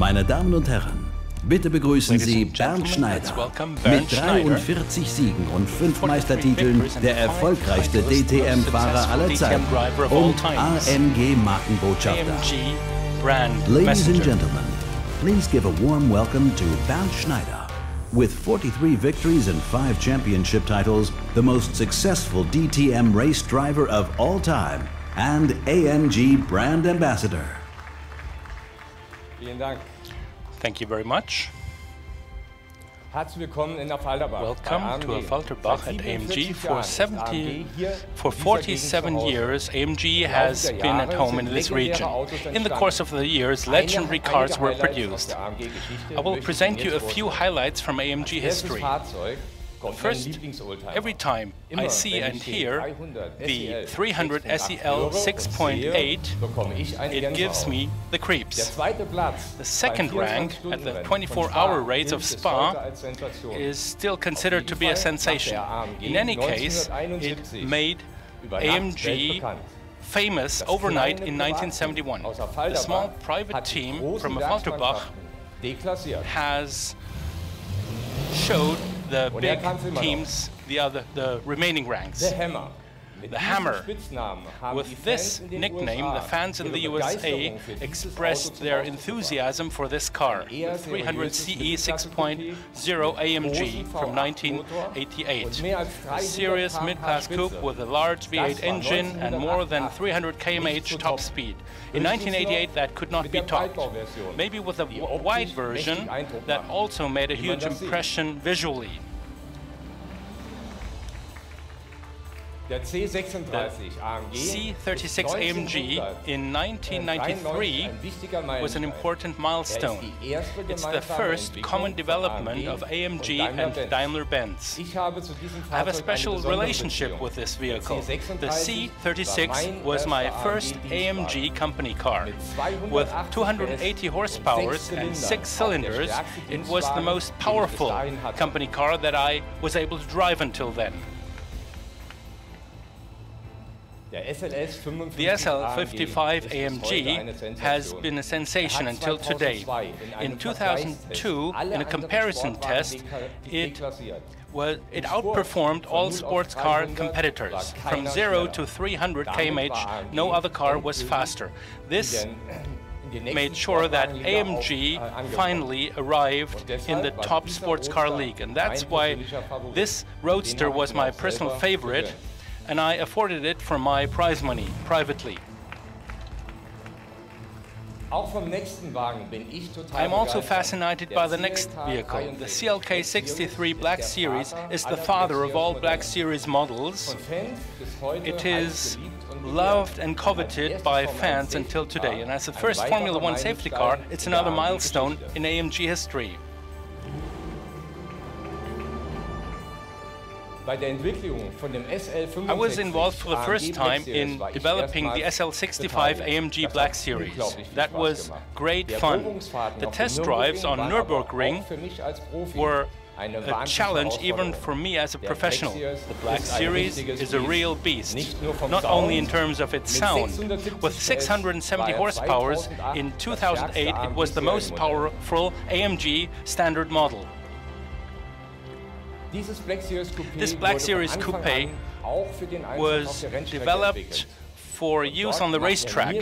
Meine Damen und Herren, bitte begrüßen Sie Bernd Schneider. Mit 43 Siegen und 5 Meistertiteln der erfolgreichste DTM-Fahrer aller Zeiten und AMG-Markenbotschafter. Ladies and gentlemen, please give a warm welcome to Bernd Schneider. With 43 victories and 5 championship titles, the most successful DTM race driver of all time and AMG brand ambassador. Vielen Dank. Thank you very much. Welcome to Falterbach at AMG. For 47 years, AMG has been at home in this region. In the course of the years, legendary cars were produced. I will present you a few highlights from AMG history. First, every time I see and hear the 300 SEL 6.8, it gives me the creeps. The second rank at the 24-hour race of Spa is still considered to be a sensation. In any case, it made AMG famous overnight in 1971. A small private team from Falterbach has showed the big teams, the remaining ranks. The Hammer. With this nickname, the fans in the USA expressed their enthusiasm for this car, the 300 CE 6.0 AMG from 1988. A serious mid-class coupe with a large V8 engine and more than 300 km/h top speed. In 1988, that could not be topped. Maybe with a wide version that also made a huge impression visually. The C36 AMG in 1993 was an important milestone. It's the first common development of AMG and Daimler-Benz. I have a special relationship with this vehicle. The C36 was my first AMG company car. With 280 horsepower and 6 cylinders, it was the most powerful company car that I was able to drive until then. The SL55 AMG has been a sensation until today. In 2002, in a comparison test, it outperformed all sports car competitors. From 0 to 300 km/h, no other car was faster. This made sure that AMG finally arrived in the top sports car league, and that's why this roadster was my personal favorite, and I afforded it for my prize money, privately. I'm also fascinated by the next vehicle. The CLK63 Black Series is the father of all Black Series models. It is loved and coveted by fans until today, and as the first Formula One safety car, it's another milestone in AMG history. I was involved for the first time in developing the SL65 AMG Black Series. That was great fun. The test drives on Nürburgring were a challenge even for me as a professional. The Black Series is a real beast, not only in terms of its sound. With 670 horsepower in 2008, it was the most powerful AMG standard model. This Black Series Coupe was developed for use on the racetrack,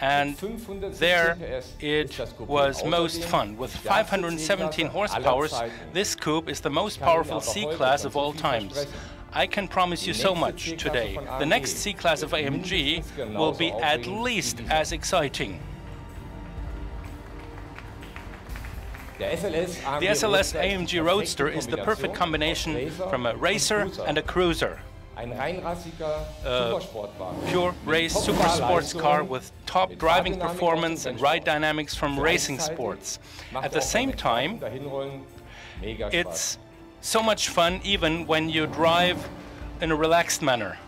and there it was most fun. With 517 horsepower, this coupe is the most powerful C-Class of all times. I can promise you so much today. The next C-Class of AMG will be at least as exciting. The SLS AMG Roadster is the perfect combination from a racer and a cruiser. A pure race super sports car with top driving performance and ride dynamics from racing sports. At the same time, it's so much fun even when you drive in a relaxed manner.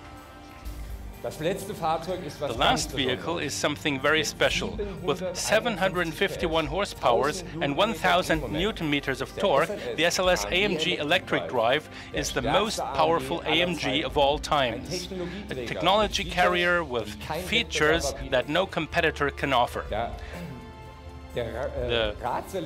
The last vehicle is something very special. With 751 horsepower and 1,000 Newton-meters of torque, the SLS AMG electric drive is the most powerful AMG of all times. A technology carrier with features that no competitor can offer. The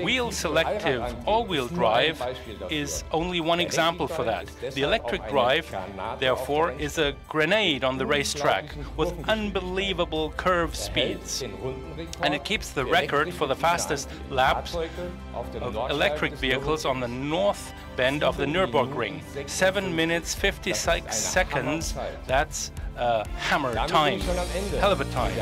wheel-selective all-wheel drive is only one example for that. The electric drive, therefore, is a grenade on the racetrack with unbelievable curve speeds. And it keeps the record for the fastest laps of electric vehicles on the north bend of the Nürburgring. 7 minutes, 56 seconds. That's hammer time, hell of a time.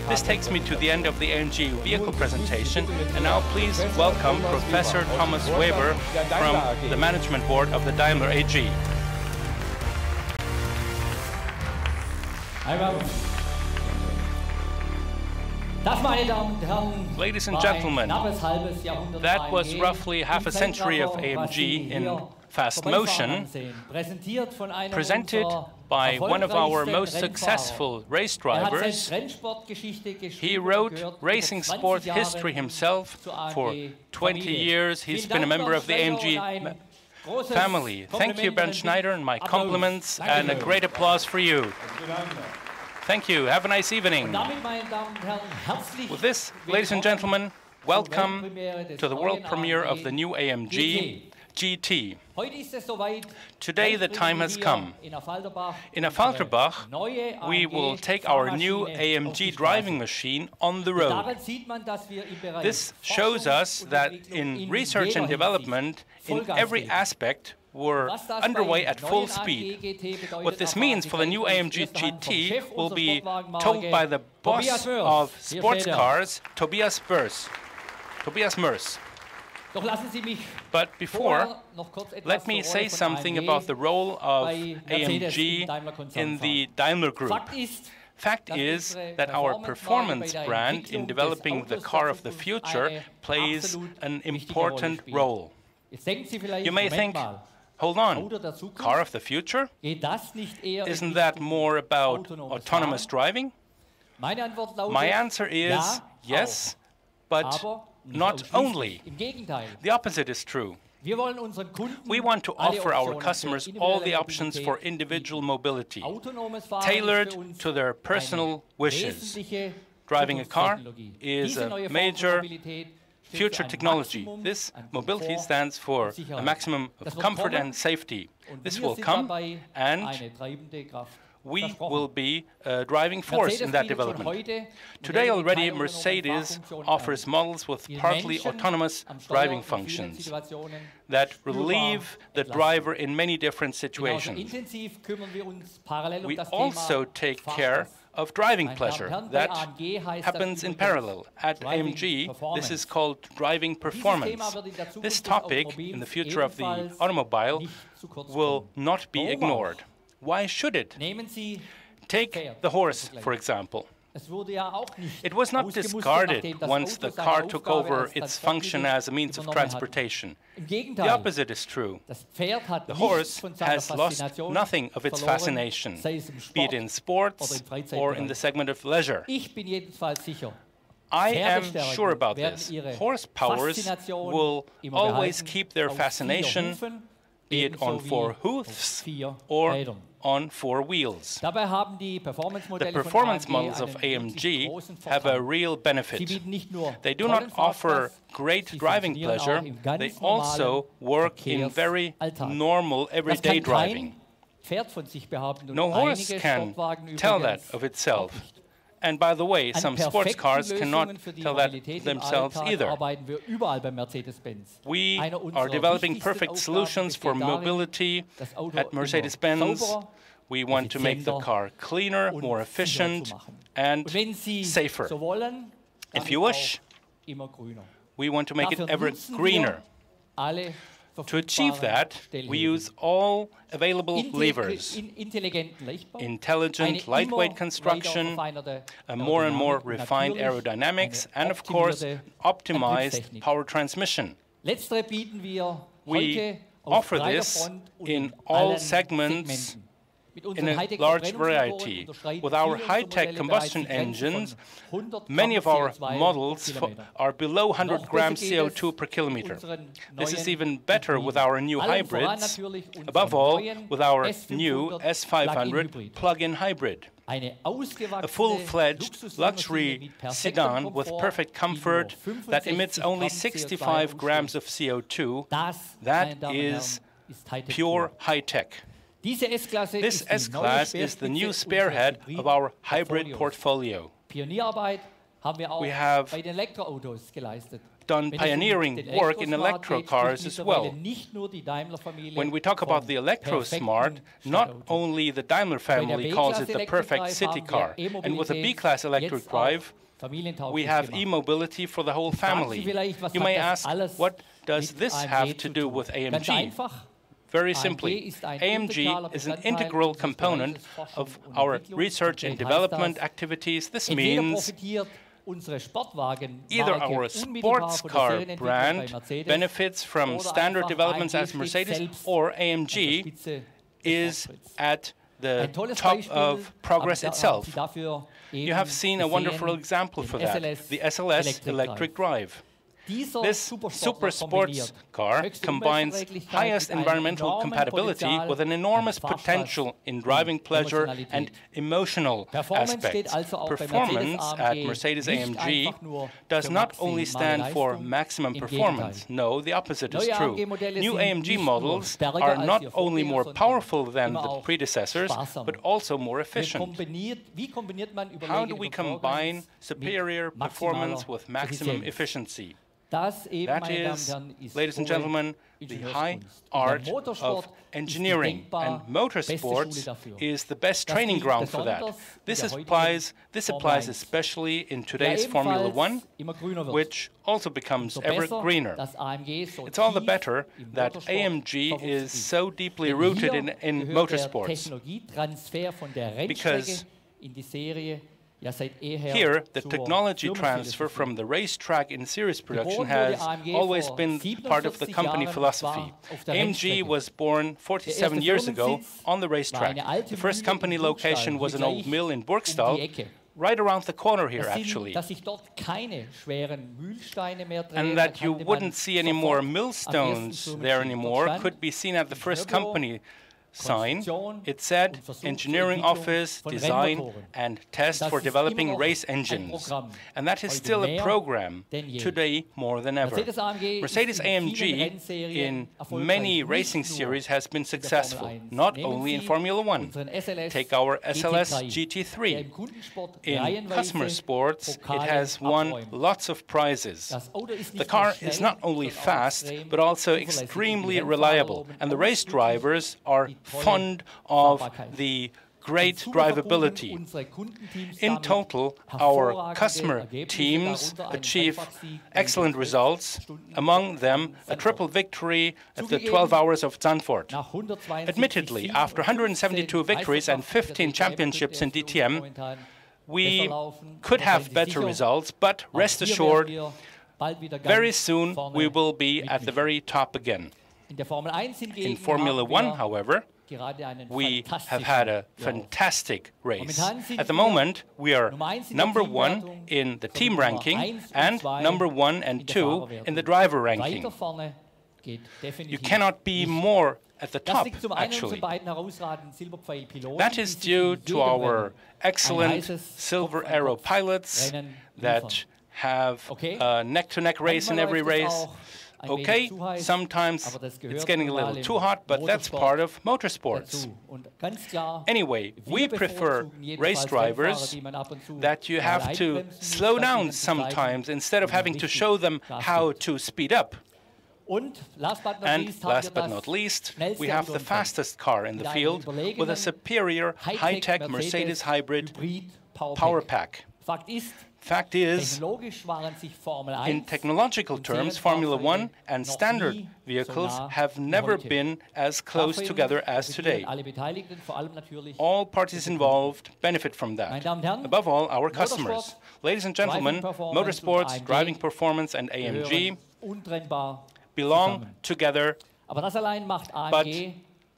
This takes me to the end of the AMG vehicle presentation, and now please welcome Professor Thomas Weber from the management board of the Daimler AG. Ladies and gentlemen, that was roughly half a century of AMG in fast motion, presented by one of our most successful race drivers. He wrote racing sport history himself. For 20 years he's been a member of the AMG family. Thank you, Bernd Schneider, and my compliments, and a great applause for you. Thank you. Have a nice evening. With this, ladies and gentlemen, welcome to the world premiere of the new AMG GT. Today the time has come. In Affalterbach, we will take our new AMG driving machine on the road. This shows us that in research and development, in every aspect, we're underway at full speed. What this means for the new AMG GT will be told by the boss of sports cars, Tobias Mörs. But before, let me say something about the role of AMG in the Daimler Group. Fact is that our performance brand in developing the car of the future plays an important role. You may think, hold on, car of the future? Isn't that more about autonomous driving? My answer is yes, but not only. The opposite is true. We want to offer our customers all the options for individual mobility, tailored to their personal wishes. Driving a car is a major future technology. This mobility stands for a maximum of comfort and safety. This will come, and we will be a driving force in that development. Today already Mercedes offers models with partly autonomous driving functions that relieve the driver in many different situations. We also take care of driving pleasure. That happens in parallel. At AMG, this is called driving performance. This topic, in the future of the automobile, will not be ignored. Why should it? Take the horse, for example. It was not discarded once the car took over its function as a means of transportation. The opposite is true. The horse has lost nothing of its fascination, be it in sports or in the segment of leisure. I am sure about this. Horse powers will always keep their fascination, be it on 4 hooves or on 4 wheels. The performance models of AMG have a real benefit. They do not offer great driving pleasure, they also work in very normal everyday driving. No horse can tell that of itself. And by the way, some sports cars cannot tell that themselves either. We are developing perfect solutions for mobility at Mercedes-Benz. We want to make the car cleaner, more efficient, and safer. If you wish, we want to make it ever greener. To achieve that, we use all available levers. Intelligent, lightweight construction, a more and more refined aerodynamics, and of course, optimized power transmission. We offer this in all segments in a large variety. With our high-tech combustion engines, many of our models are below 100 grams CO2 per kilometer. This is even better with our new hybrids, above all with our new S500 plug-in hybrid. A full-fledged luxury sedan with perfect comfort that emits only 65 grams of CO2. That is pure high-tech. This S-Class is the new spearhead of our hybrid portfolio. We have done pioneering work in electro cars as well. When we talk about the Electro-Smart, not only the Daimler family calls it the perfect city car, and with a B-Class electric drive, we have e-mobility for the whole family. You may ask, what does this have to do with AMG? Very simply, AMG is an integral component of our research and development activities. This means either our sports car brand benefits from standard developments as Mercedes, or AMG is at the top of progress itself. You have seen a wonderful example for that, the SLS electric drive. This super sports car combines highest environmental compatibility with an enormous potential in driving pleasure and emotional aspects. Performance at Mercedes-AMG does not only stand for maximum performance. No, the opposite is true. New AMG models are not only more powerful than the predecessors, but also more efficient. How do we combine superior performance with maximum efficiency? That is, ladies and gentlemen, the high art of engineering, and motorsports is the best training ground for that. This applies especially in today's Formula One, which also becomes ever greener. It's all the better that AMG is so deeply rooted in motorsports, because here, the technology transfer from the racetrack in series production has always been part of the company philosophy. AMG was born 47 years ago on the racetrack. The first company location was an old mill in Burgstal, right around the corner here, actually. And that you wouldn't see any more millstones there anymore could be seen at the first company sign. It said engineering office, design and test for developing race engines. And that is still a program today more than ever. Mercedes-AMG in many racing series has been successful, not only in Formula One. Take our SLS GT3. In customer sports, it has won lots of prizes. The car is not only fast, but also extremely reliable. And the race drivers are fond of the great drivability. In total, our customer teams achieve excellent results, among them a triple victory at the 12 Hours of Zandvoort. Admittedly, after 172 victories and 15 championships in DTM, we could have better results, but rest assured, very soon we will be at the very top again. In Formula One, however, we have had a fantastic race. At the moment, we are number one in the team ranking and number 1 and 2 in the driver ranking. You cannot be more at the top, actually. That is due to our excellent Silver Arrow pilots that have a neck-to-neck race in every race. Okay, sometimes it's getting a little too hot, but that's part of motorsports. Anyway, we prefer race drivers that you have to slow down sometimes instead of having to show them how to speed up. And last but not least, we have the fastest car in the field with a superior high-tech Mercedes hybrid power pack. Fact is, in technological terms, Formula One and standard vehicles have never been as close together as today. All parties involved benefit from that, above all our customers. Ladies and gentlemen, motorsports, driving performance and AMG belong together, but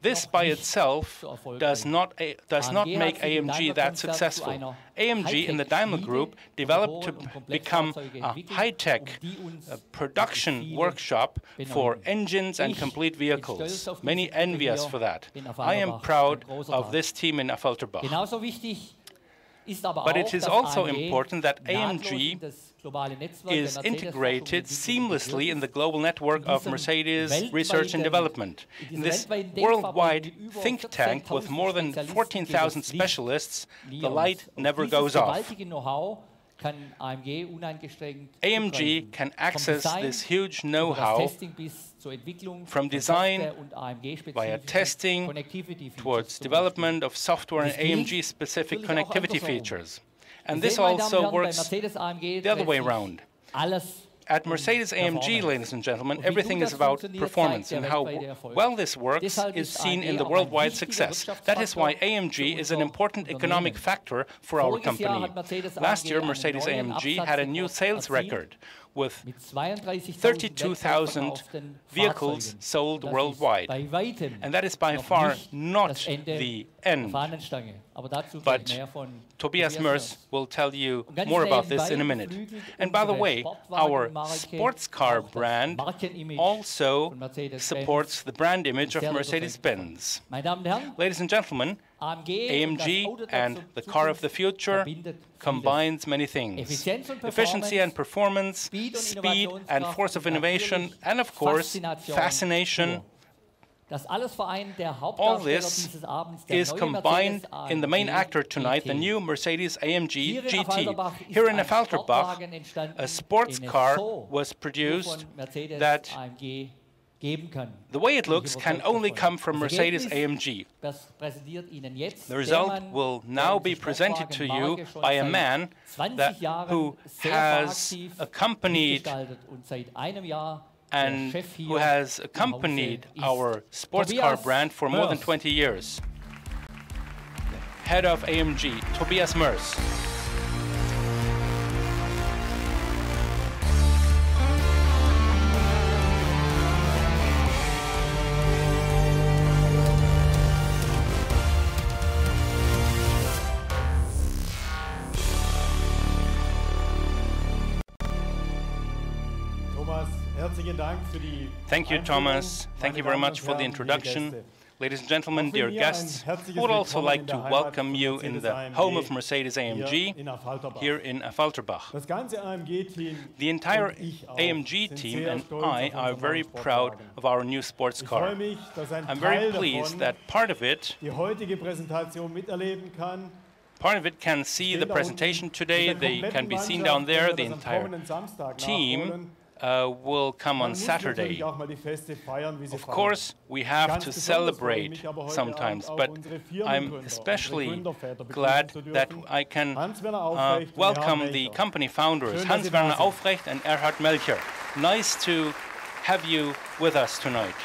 This by itself does not make AMG that successful. AMG in the Daimler Group developed to become a high-tech production workshop for engines and complete vehicles. Many envy us for that. I am proud of this team in Affalterbach. But it is also important that AMG is integrated seamlessly in the global network of Mercedes research and development. In this worldwide think tank with more than 14,000 specialists, the light never goes off. AMG can access this huge know-how from design via testing towards development of software and AMG-specific connectivity features. And this also works the other way around. At Mercedes-AMG, ladies and gentlemen, everything is about performance, and how well this works is seen in the worldwide success. That is why AMG is an important economic factor for our company. Last year, Mercedes-AMG had a new sales record with 32,000 vehicles sold worldwide. And that is by far not the end. But Tobias Merz will tell you more about this in a minute. And by the way, our sports car brand also supports the brand image of Mercedes-Benz. Ladies and gentlemen, AMG and the car of the future combines many things. Efficiency and performance, speed and force of innovation, and of course, fascination. All this is combined in the main actor tonight, the new Mercedes-AMG GT. Here in Affalterbach, a sports car was produced that the way it looks can only come from Mercedes-AMG. The result will now be presented to you by a man who has accompanied our sports car brand for more than 20 years. Head of AMG, Tobias Merz. Thank you, Thomas. Thank you very much for the introduction. Ladies and gentlemen, dear guests, I would also like to welcome you in the home of Mercedes-AMG here in Affalterbach. The entire AMG team and I are very proud of our new sports car. I'm very pleased that part of it can see the presentation today. They can be seen down there. The entire team will come on Saturday. Of course, we have to celebrate sometimes, but I'm especially glad that I can welcome the company founders, Hans-Werner Aufrecht and Erhard Melcher. Nice to have you with us tonight.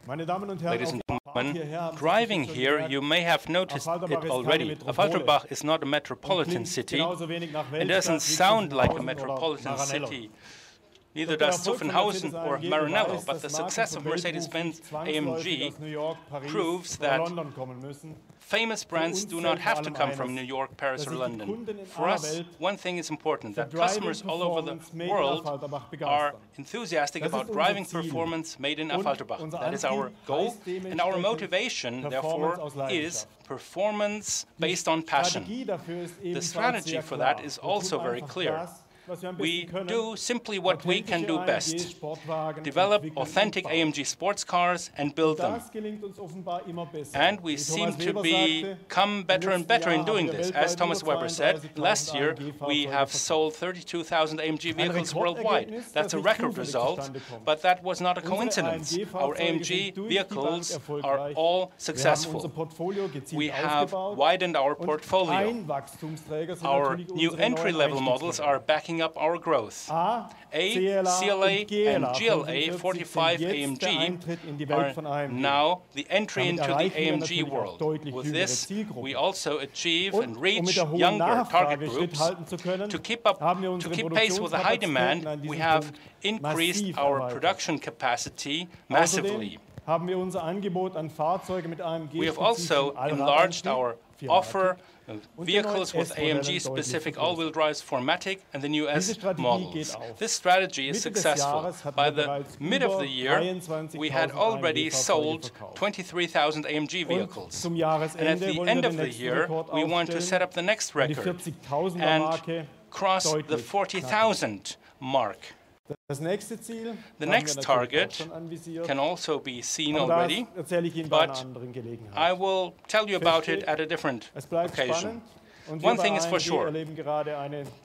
Ladies and gentlemen, driving here, you may have noticed it already. Affalterbach is not a metropolitan city. It doesn't sound like a metropolitan city. Neither does Zuffenhausen or Maranello, but the success of Mercedes-Benz AMG proves that famous brands do not have to come from New York, Paris, or London. For us, one thing is important, that customers all over the world are enthusiastic about driving performance made in Affalterbach. That is our goal, and our motivation, therefore, is performance based on passion. The strategy for that is also very clear. We do simply what we can do best, develop authentic AMG sports cars and build them. And we seem to become better and better in doing this. As Thomas Weber said, last year we have sold 32,000 AMG vehicles worldwide. That's a record result, but that was not a coincidence. Our AMG vehicles are all successful. We have widened our portfolio. Our new entry-level models are backing speeding up our growth. CLA and GLA 45 AMG are now the entry into the AMG world. With this, we also achieve and reach younger target groups. To keep pace with the high demand, we have increased our production capacity massively. We have also enlarged our offer of vehicles with AMG-specific all-wheel drives for Matic and the new S models. This strategy is successful. By the mid of the year, we had already sold 23,000 AMG vehicles. And at the end of the year, we want to set up the next record and cross the 40,000 mark. The next target can also be seen already, but I will tell you about it at a different occasion. One thing is for sure,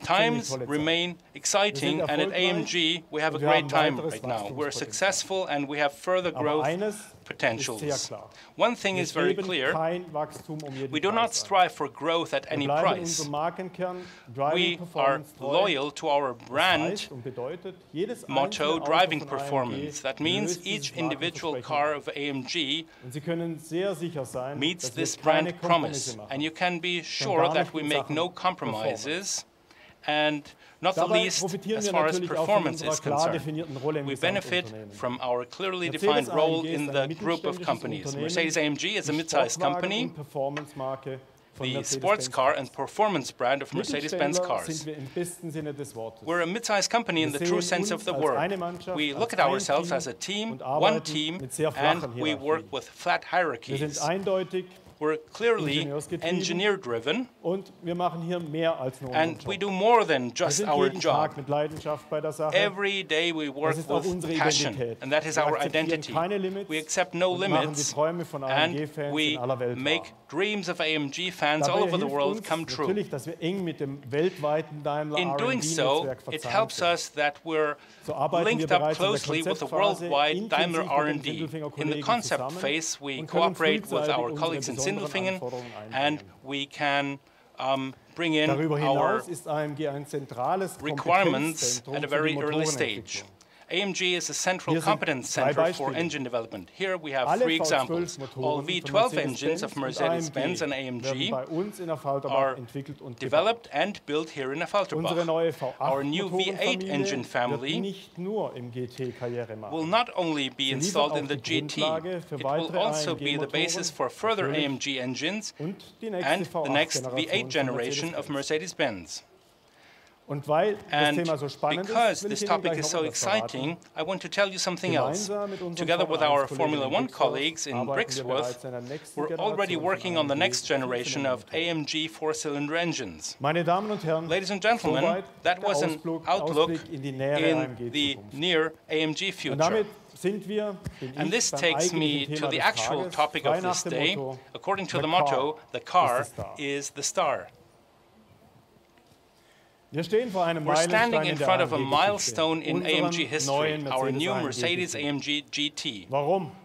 times remain exciting, and at AMG we have a great time right now. We're successful and we have further growth potentials. One thing is very clear, we do not strive for growth at any price. We are loyal to our brand motto, driving performance. That means each individual car of AMG meets this brand promise, and you can be sure that we make no compromises, and not the least as far as performance is concerned. We benefit from our clearly defined role in the group of companies. Mercedes-AMG is a mid-sized company, the sports car and performance brand of Mercedes-Benz cars. We're a mid-sized company in the true sense of the word. We look at ourselves as a team, one team, and we work with flat hierarchies. We're clearly engineer-driven, and we do more than just our job. Every day we work with passion, and that is our identity. We accept no limits, and we make dreams of AMG fans all over the world come true. In doing so, it helps us that we're linked up closely with the worldwide Daimler R&D. In the concept phase, we cooperate with our colleagues in Sindelfingen, and we can bring in our requirements at a very early stage. AMG is a central competence center for engine development. Here we have three examples. All V12 engines of Mercedes-Benz and AMG are developed and built here in Affalterbach. Our new V8 engine family will not only be installed in the GT, it will also be the basis for further AMG engines and the next V8 generation of Mercedes-Benz. And because this topic is so exciting, I want to tell you something else. Together with our Formula One colleagues in Brixworth, we're already working on the next generation of AMG four-cylinder engines. Ladies and gentlemen, that was an outlook in the near AMG future. And this takes me to the actual topic of this day. According to the motto, the car is the star. We're standing in front of a milestone in AMG history, our new Mercedes-AMG GT.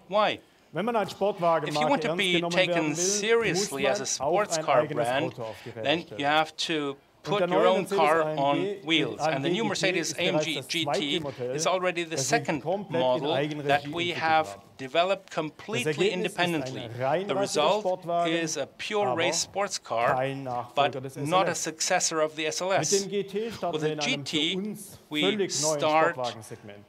Why? If you want to be taken seriously as a sports car brand, then you have to put your own car on wheels. And the new Mercedes-AMG GT is already the second model that we have developed completely independently. The result is a pure race sports car, but not a successor of the SLS. With the GT, we start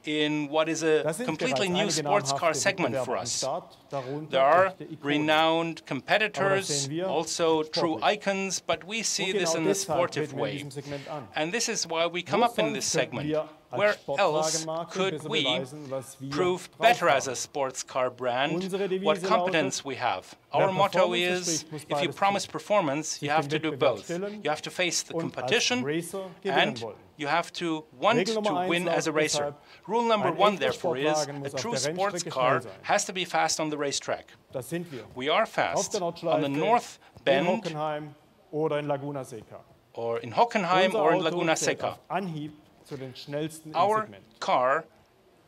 in what is a completely new sports car segment for us. There are renowned competitors, also true icons, but we see this in a sportive way. And this is why we come up in this segment. Where else could we prove better as a sports car brand what competence we have? Our motto is, if you promise performance, you have to do both. You have to face the competition and you have to want to win as a racer. Rule number one, therefore, is a true sports car has to be fast on the racetrack. We are fast on the North Bend, or in Hockenheim, or in Laguna Seca. Our car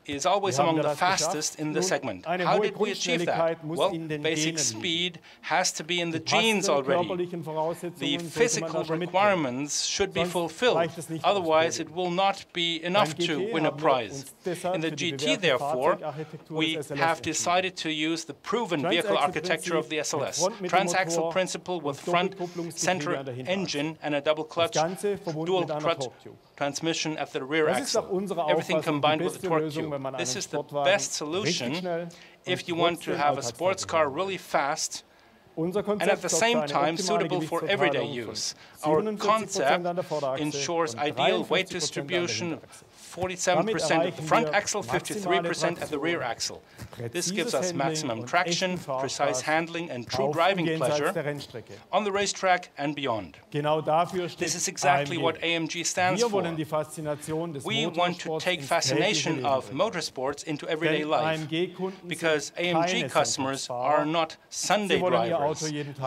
is always among the fastest in the segment. How did we achieve that? Well, basic speed has to be in the genes already. The physical requirements should be fulfilled, otherwise it will not be enough to win a prize. In the GT, therefore, we have decided to use the proven vehicle architecture of the SLS. Transaxle principle with front center engine and a double clutch, dual clutch transmission at the rear axle. Everything combined with a torque tube. This is the best solution if you want to have a sports car really fast and at the same time suitable for everyday use. Our concept ensures ideal weight distribution, 47% at the front axle, 53% at the rear axle. This gives us maximum traction, precise handling, and true driving pleasure on the racetrack and beyond. This is exactly what AMG stands for. We want to take fascination of motorsports into everyday life, because AMG customers are not Sunday drivers.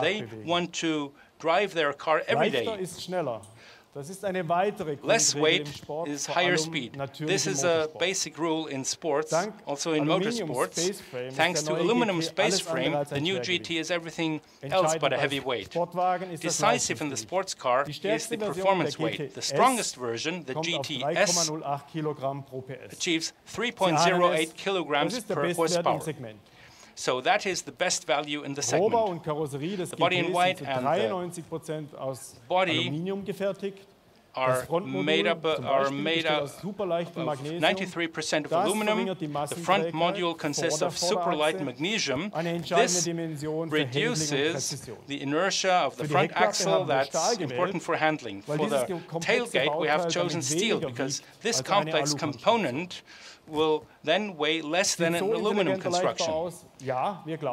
They want to drive their car every day. Less weight is higher speed. This is a basic rule in sports, also in motorsports. Thanks to aluminum space frame, the new GT is everything else but a heavy weight. Decisive in the sports car is the performance weight. The strongest version, the GTS, achieves 3.08 kilograms per horsepower. So that is the best value in the segment. The body in white and the body are made up of 93% of aluminum. The front module consists of superlight magnesium. This reduces the inertia of the front axle that's important for handling. For the tailgate, we have chosen steel because this complex component will then weigh less than an aluminum construction.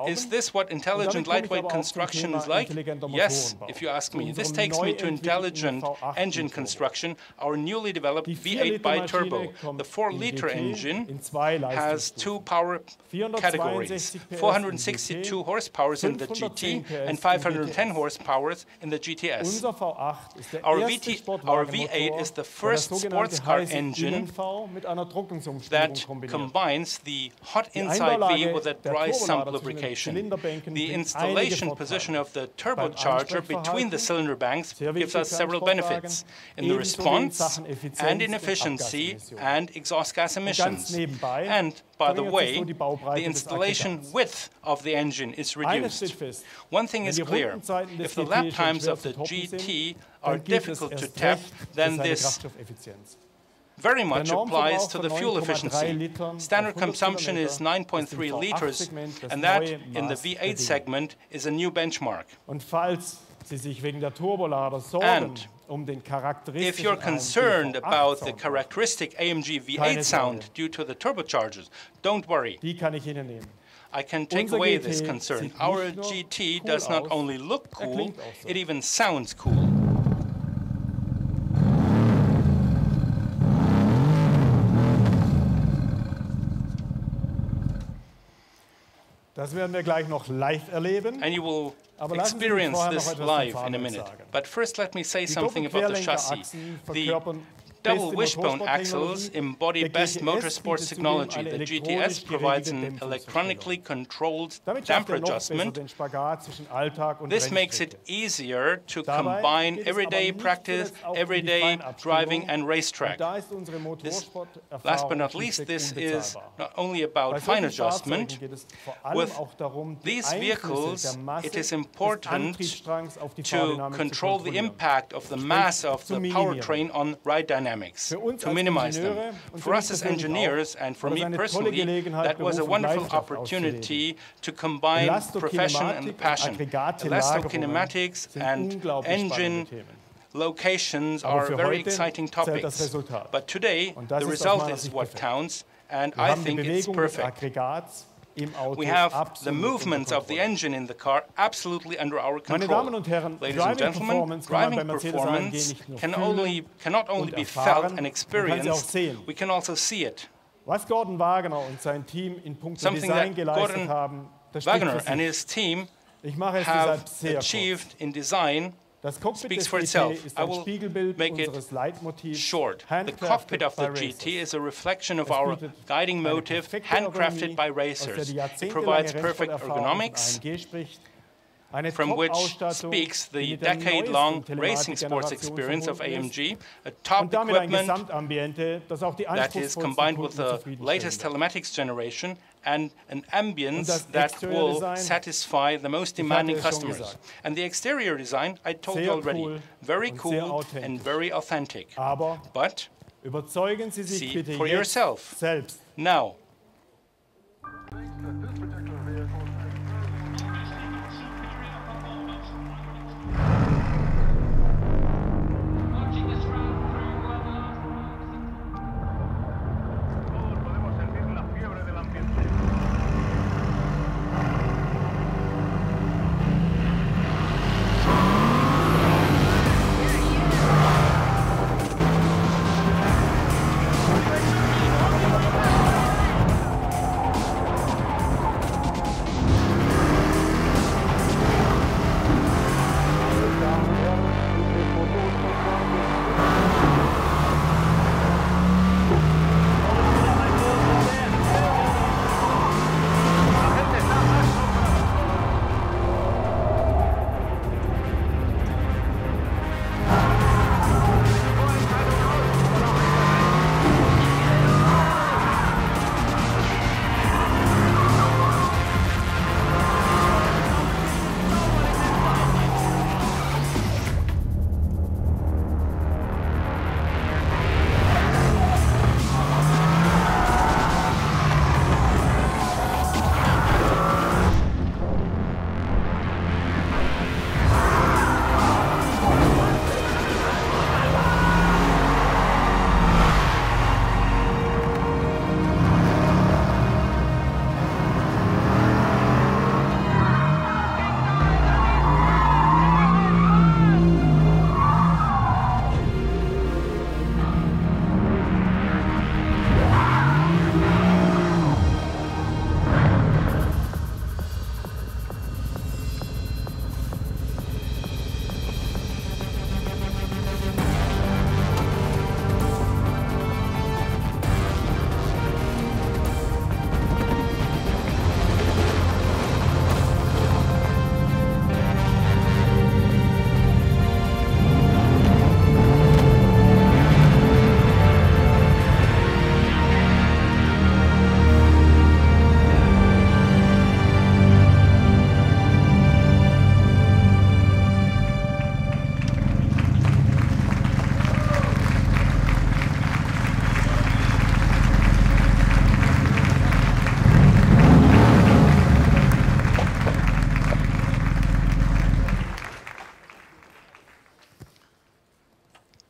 Is this what intelligent lightweight construction is like? Yes, if you ask me. This takes me to intelligent engine construction, our newly developed V8 Biturbo. The 4-liter engine has two power categories, 462 horsepower in the GT and 510 horsepower in the GTS. Our V8 is the first sports car engine that combines the hot inside V with a dry sump lubrication. The installation position of the turbocharger between the cylinder banks gives us several benefits in the response and in efficiency and exhaust gas emissions. And, by the way, the installation width of the engine is reduced. One thing is clear, if the lap times of the GT are difficult to tap, then this very much applies to the fuel efficiency. Standard consumption is 9.3 liters, and that in the V8 segment is a new benchmark. And if you're concerned about the characteristic AMG V8 sound due to the turbochargers, don't worry. I can take away this concern. Our GT does not only look cool, it even sounds cool. And you will experience this live in a minute. But first let me say something about the chassis. The double wishbone axles embody best motorsports technology. The GTS provides an electronically controlled damper adjustment. This makes it easier to combine everyday practice, everyday driving and racetrack. Last but not least, this is not only about fine adjustment. With these vehicles, it is important to control the impact of the mass of the powertrain on ride dynamics, to minimize them. For us as engineers, and for me personally, that was a wonderful opportunity to combine profession and passion. Elastokinematics and engine locations are very exciting topics. But today, the result is what counts, and I think it's perfect. We have the movements of the engine in the car absolutely under our control. Ladies and gentlemen, driving performance cannot only be felt and experienced, we can also see it. Something that Gordon Wagner and his team have achieved in design speaks for itself. I will make it short. The cockpit of the GT is a reflection of our guiding motive, handcrafted by racers. It provides perfect ergonomics, from which speaks the decade-long racing sports experience of AMG, a top equipment that is combined with the latest telematics generation and an ambience that will satisfy the most demanding customers. And the exterior design, I told you already, very cool and very authentic. But see for yourself. Now,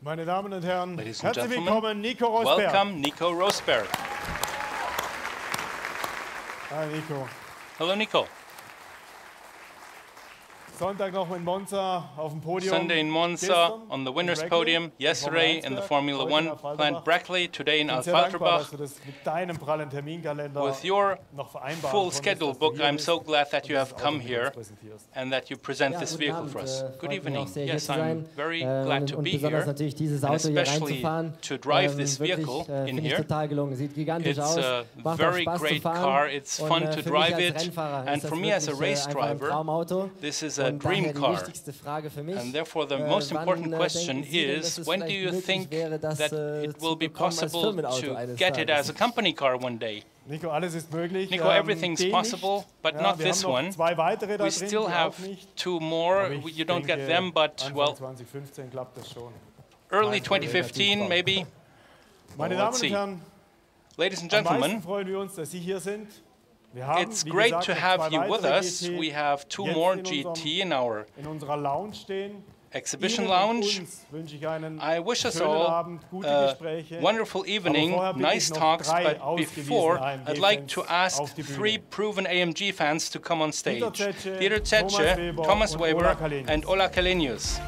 Meine Damen und Herren, Ladies and herzlich gentlemen, willkommen, Nico Rosberg. welcome Nico Rosberg. Hi Nico. Hello, Nico. Sonntag noch in Monza auf dem Podium. Sunday in Monza on the winner's podium, yesterday in the Formula One plant Brackley, today in Alfalterbach. With your full schedule book, I'm so glad that you have come here and that you present this vehicle for us. Good evening. Yes, I'm very glad to be here, and especially to drive this vehicle in here. It's a very great car, it's fun to drive it, and for me as a race driver, this is a dream car. And therefore the most important question is, when do you think that it will be possible to get it as a company car one day? Nico, alles ist möglich. Nico, everything's possible, but not this one. We still have two more. You don't get them, but, well, early 2015, maybe. Well, let's see. Ladies and gentlemen, it's great to have you with us. We have two more GT in our exhibition lounge. I wish us all a wonderful evening, nice talks, but before, I'd like to ask three proven AMG fans to come on stage. Dieter Zetsche, Thomas Weber, and Ola Kalenius.